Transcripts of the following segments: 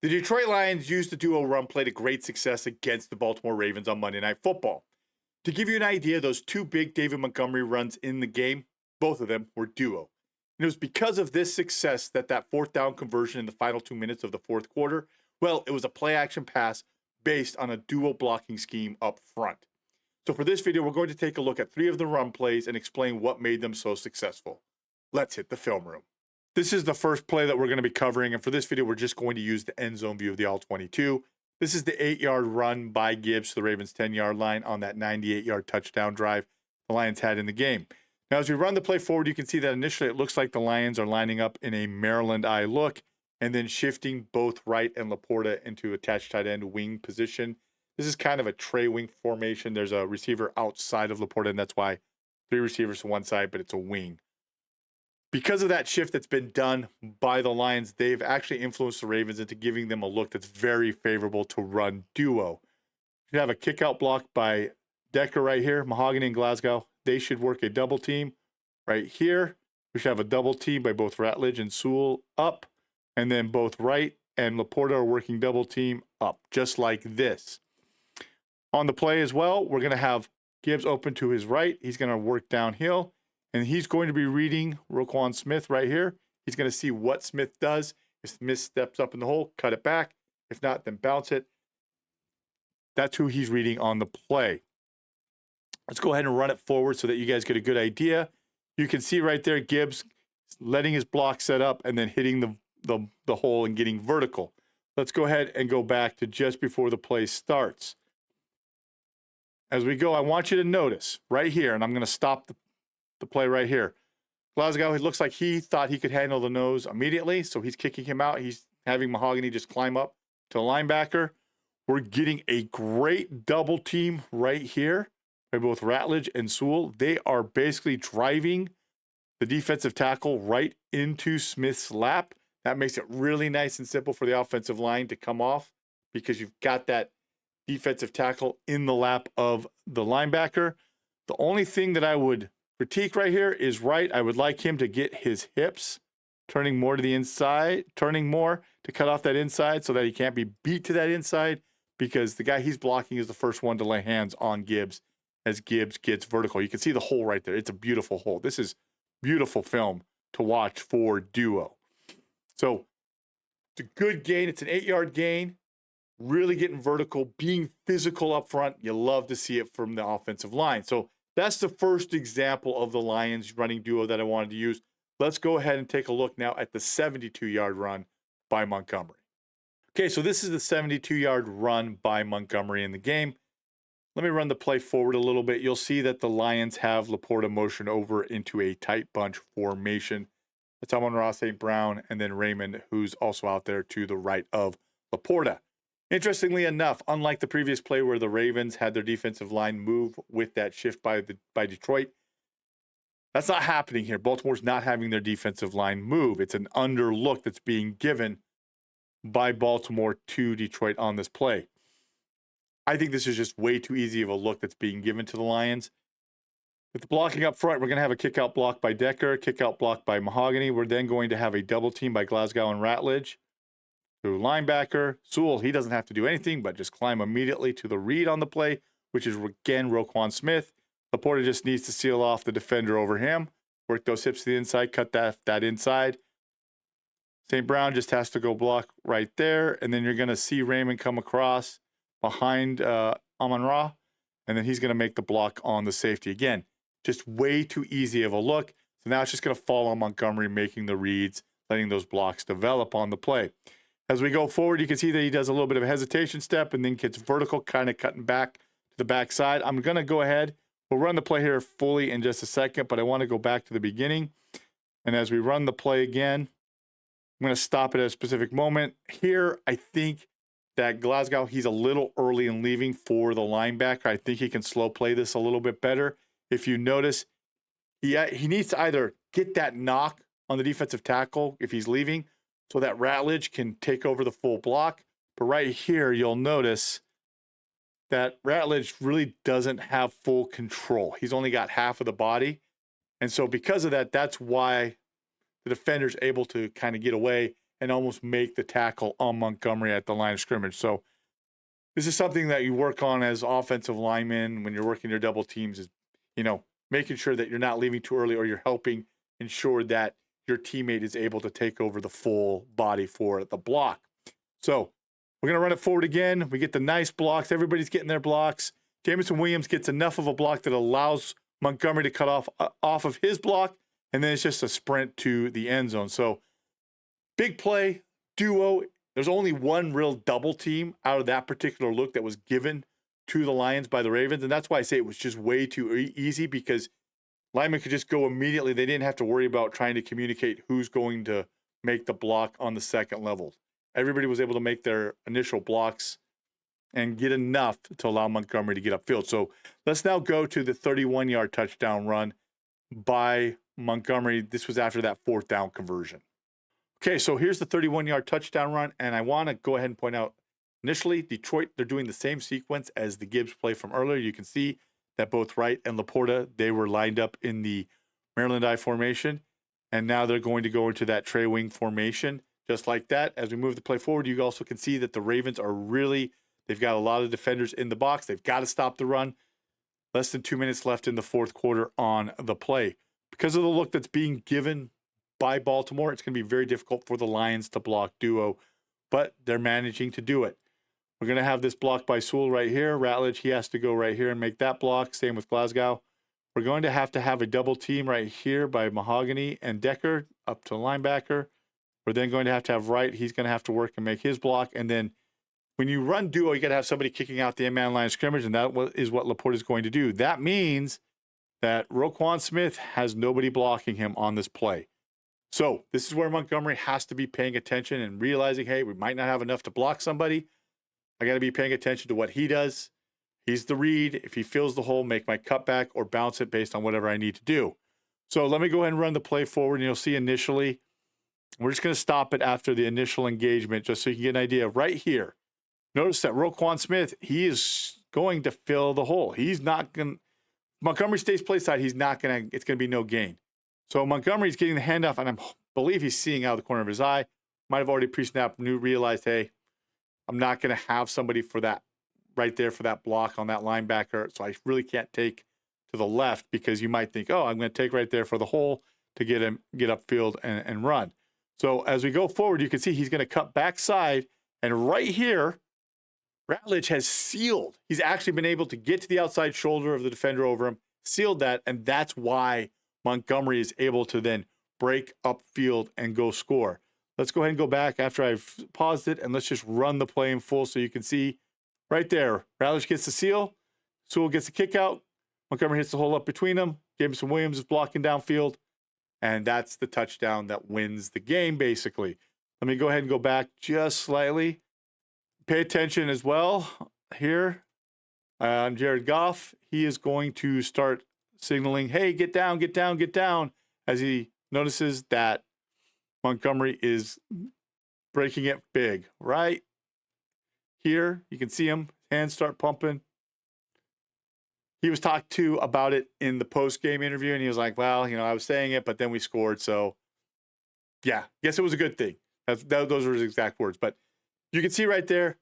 The Detroit Lions used the duo run play to great success against the Baltimore Ravens on Monday Night Football. To give you an idea, those two big David Montgomery runs in the game, both of them were duo. And it was because of this success that fourth down conversion in the final 2 minutes of the fourth quarter, well, it was a play action pass based on a duo blocking scheme up front. So for this video, we're going to take a look at 3 of the run plays and explain what made them so successful. Let's hit the film room. This is the first play that we're going to be covering, and for this video, we're just going to use the end zone view of the All-22. This is the 8-yard run by Gibbs to the Ravens' 10-yard line on that 98-yard touchdown drive the Lions had in the game. Now, as we run the play forward, you can see that initially it looks like the Lions are lining up in a Maryland eye look and then shifting both Wright and Laporta into attached tight end wing position. This is kind of a tray wing formation. There's a receiver outside of Laporta, and that's why 3 receivers to one side, but it's a wing. Because of that shift that's been done by the Lions, they've actually influenced the Ravens into giving them a look that's very favorable to run duo. You have a kick out block by Decker right here, Mahogany and Glasgow. They should work a double team right here. We should have a double team by both Ratledge and Sewell up, and then both Wright and Laporta are working double team up, just like this. On the play as well, we're going to have Gibbs open to his right. He's going to work downhill. And he's going to be reading Roquan Smith right here. He's going to see what Smith does. If Smith steps up in the hole, cut it back. If not, then bounce it. That's who he's reading on the play. Let's go ahead and run it forward so that you guys get a good idea. You can see right there Gibbs letting his block set up and then hitting the hole and getting vertical. Let's go ahead and go back to just before the play starts. As we go, I want you to notice right here, and I'm going to stop the play right here. Glasgow, it looks like he thought he could handle the nose immediately, so he's kicking him out. He's having Mahogany just climb up to the linebacker. We're getting a great double team right here by both Ratledge and Sewell. They are basically driving the defensive tackle right into Smith's lap. That makes it really nice and simple for the offensive line to come off because you've got that defensive tackle in the lap of the linebacker. The only thing that I would critique right here is Wright. I would like him to get his hips turning more to the inside, turning more to cut off that inside so that he can't be beat to that inside, because the guy he's blocking is the first one to lay hands on Gibbs as Gibbs gets vertical. You can see the hole right there. It's a beautiful hole. This is beautiful film to watch for duo. So it's a good gain. It's an 8-yard gain. Really getting vertical, being physical up front. You love to see it from the offensive line. So that's the first example of the Lions running duo that I wanted to use. Let's go ahead and take a look now at the 72-yard run by Montgomery. Okay, so this is the 72-yard run by Montgomery in the game. Let me run the play forward a little bit. You'll see that the Lions have Laporta motion over into a tight bunch formation. That's Amon-Ra St. Brown and then Raymond, who's also out there to the right of Laporta. Interestingly enough, unlike the previous play where the Ravens had their defensive line move with that shift by Detroit, that's not happening here. Baltimore's not having their defensive line move. It's an under look that's being given by Baltimore to Detroit on this play. I think this is just way too easy of a look that's being given to the Lions. With the blocking up front, we're going to have a kick-out block by Decker, kick-out block by Mahogany. We're then going to have a double team by Glasgow and Ratledge. To linebacker, Sewell, he doesn't have to do anything but just climb immediately to the read on the play, which is, again, Roquan Smith. Laporta just needs to seal off the defender over him, work those hips to the inside, cut that inside. St. Brown just has to go block right there, and then you're going to see Raymond come across behind Amon-Ra, and then he's going to make the block on the safety. Again, just way too easy of a look. So now it's just going to fall on Montgomery making the reads, letting those blocks develop on the play. As we go forward, you can see that he does a little bit of a hesitation step and then gets vertical, kind of cutting back to the backside. I'm going to go ahead. We'll run the play here fully in just a second, but I want to go back to the beginning. And as we run the play again, I'm going to stop it at a specific moment. Here, I think that Glasgow, he's a little early in leaving for the linebacker. I think he can slow play this a little bit better. If you notice, he needs to either get that knock on the defensive tackle if he's leaving, so that Ratledge can take over the full block. But right here, you'll notice that Ratledge really doesn't have full control. He's only got half of the body. And so because of that, that's why the defender's able to kind of get away and almost make the tackle on Montgomery at the line of scrimmage. So this is something that you work on as offensive linemen when you're working your double teams is, making sure that you're not leaving too early or you're helping ensure that your teammate is able to take over the full body for the block. So we're going to run it forward again. We get the nice blocks. Everybody's getting their blocks. Jameson Williams gets enough of a block that allows Montgomery to cut off of his block, and then it's just a sprint to the end zone. So big play, duo. There's only one real double team out of that particular look that was given to the Lions by the Ravens, and that's why I say it was just way too easy because linemen could just go immediately. They didn't have to worry about trying to communicate who's going to make the block on the second level. Everybody was able to make their initial blocks and get enough to allow Montgomery to get upfield. So let's now go to the 31-yard touchdown run by Montgomery. This was after that 4th down conversion. Okay, so here's the 31-yard touchdown run, and I want to go ahead and point out, initially, Detroit, they're doing the same sequence as the Gibbs play from earlier. You can see that both Wright and Laporta, they were lined up in the Maryland I formation, and now they're going to go into that Trey wing formation just like that. As we move the play forward, you also can see that the Ravens are really, they've got a lot of defenders in the box. They've got to stop the run. Less than 2 minutes left in the 4th quarter on the play. Because of the look that's being given by Baltimore, it's going to be very difficult for the Lions to block duo, but they're managing to do it. We're going to have this block by Sewell right here. Ratledge, he has to go right here and make that block. Same with Glasgow. We're going to have a double team right here by Mahogany and Decker up to linebacker. We're then going to have Wright. He's going to have to work and make his block. And then when you run duo, you got to have somebody kicking out the end-man line of scrimmage, and that is what Laporte is going to do. That means that Roquan Smith has nobody blocking him on this play. So this is where Montgomery has to be paying attention and realizing, hey, we might not have enough to block somebody. I got to be paying attention to what he does. He's the read. If he fills the hole, make my cutback or bounce it based on whatever I need to do. So let me go ahead and run the play forward, and you'll see initially, we're just going to stop it after the initial engagement just so you can get an idea. Right here, notice that Roquan Smith, he is going to fill the hole. He's not going to, Montgomery stays play side, it's going to be no gain. So Montgomery's getting the handoff, and I believe he's seeing out of the corner of his eye. Might have already pre-snapped, realized, hey, I'm not going to have somebody for that right there for that block on that linebacker. So I really can't take to the left because you might think, oh, I'm going to take right there for the hole to get upfield and run. So as we go forward, you can see he's going to cut backside, and right here, Ratledge has sealed. He's actually been able to get to the outside shoulder of the defender over him, sealed that, and that's why Montgomery is able to then break upfield and go score. Let's go ahead and go back after I've paused it, and let's just run the play in full so you can see right there. Ratledge gets the seal. Sewell gets the kick out. Montgomery hits the hole up between them. Jameson Williams is blocking downfield, and that's the touchdown that wins the game, basically. Let me go ahead and go back just slightly. Pay attention as well here. Jared Goff, he is going to start signaling, hey, get down, get down, get down, as he notices that Montgomery is breaking it big. Right here, you can see him, hands start pumping. He was talked to about it in the post-game interview, and he was like, well, I was saying it, but then we scored, so yeah, guess it was a good thing. Those were his exact words. But you can see right there,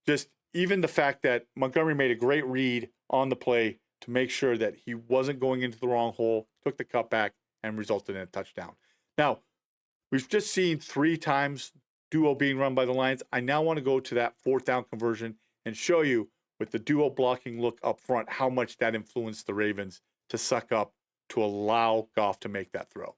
just even the fact that Montgomery made a great read on the play to make sure that he wasn't going into the wrong hole, took the cutback, and resulted in a touchdown. Now, we've just seen 3 times duo being run by the Lions. I now want to go to that 4th down conversion and show you with the duo blocking look up front how much that influenced the Ravens to suck up to allow Goff to make that throw.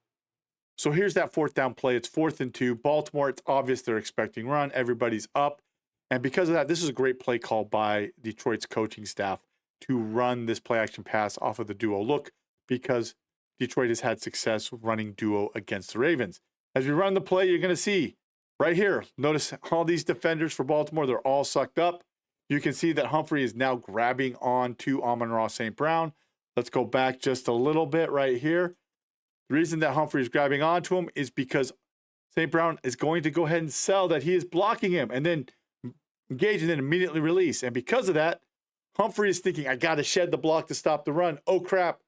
So here's that 4th down play. It's 4th and 2. Baltimore, it's obvious they're expecting run. Everybody's up. And because of that, this is a great play call by Detroit's coaching staff to run this play action pass off of the duo look because Detroit has had success running duo against the Ravens. As we run the play, you're going to see right here, notice all these defenders for Baltimore, they're all sucked up. You can see that Humphrey is now grabbing on to Amon-Ra St. Brown. Let's go back just a little bit right here. The reason that Humphrey is grabbing onto him is because St. Brown is going to go ahead and sell that he is blocking him and then engage and then immediately release. And because of that, Humphrey is thinking, I got to shed the block to stop the run. Oh, crap.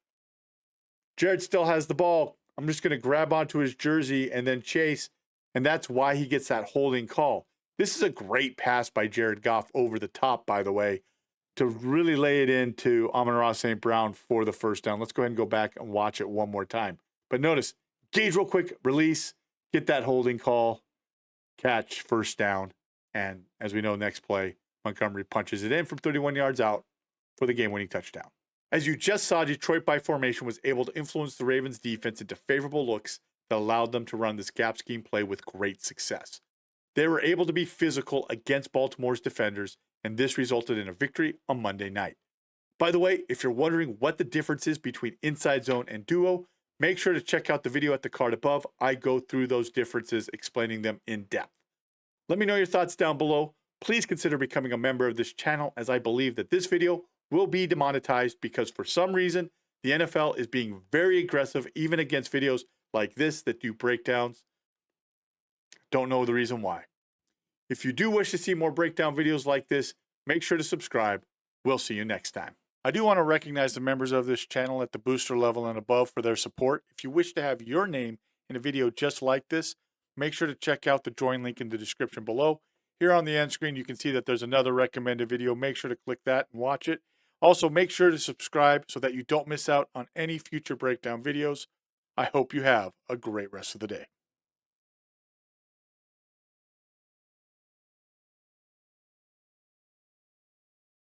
Jared still has the ball. I'm just going to grab onto his jersey and then chase. and that's why he gets that holding call. This is a great pass by Jared Goff over the top, by the way, to really lay it into Amon-Ra St. Brown for the first down. Let's go ahead and go back and watch it one more time. But notice, gauge real quick, release, get that holding call, catch, first down, and as we know, next play, Montgomery punches it in from 31 yards out for the game-winning touchdown. As you just saw, Detroit by formation was able to influence the Ravens' defense into favorable looks that allowed them to run this gap scheme play with great success. They were able to be physical against Baltimore's defenders, and this resulted in a victory on Monday night. By the way, if you're wondering what the difference is between inside zone and duo, make sure to check out the video at the card above. I go through those differences, explaining them in depth. Let me know your thoughts down below. Please consider becoming a member of this channel, as I believe that this video will be demonetized because for some reason, the NFL is being very aggressive even against videos like this that do breakdowns. Don't know the reason why. If you do wish to see more breakdown videos like this, make sure to subscribe. We'll see you next time. I do want to recognize the members of this channel at the booster level and above for their support. If you wish to have your name in a video just like this, make sure to check out the join link in the description below. Here on the end screen, you can see that there's another recommended video. Make sure to click that and watch it. Also, make sure to subscribe so that you don't miss out on any future breakdown videos. I hope you have a great rest of the day.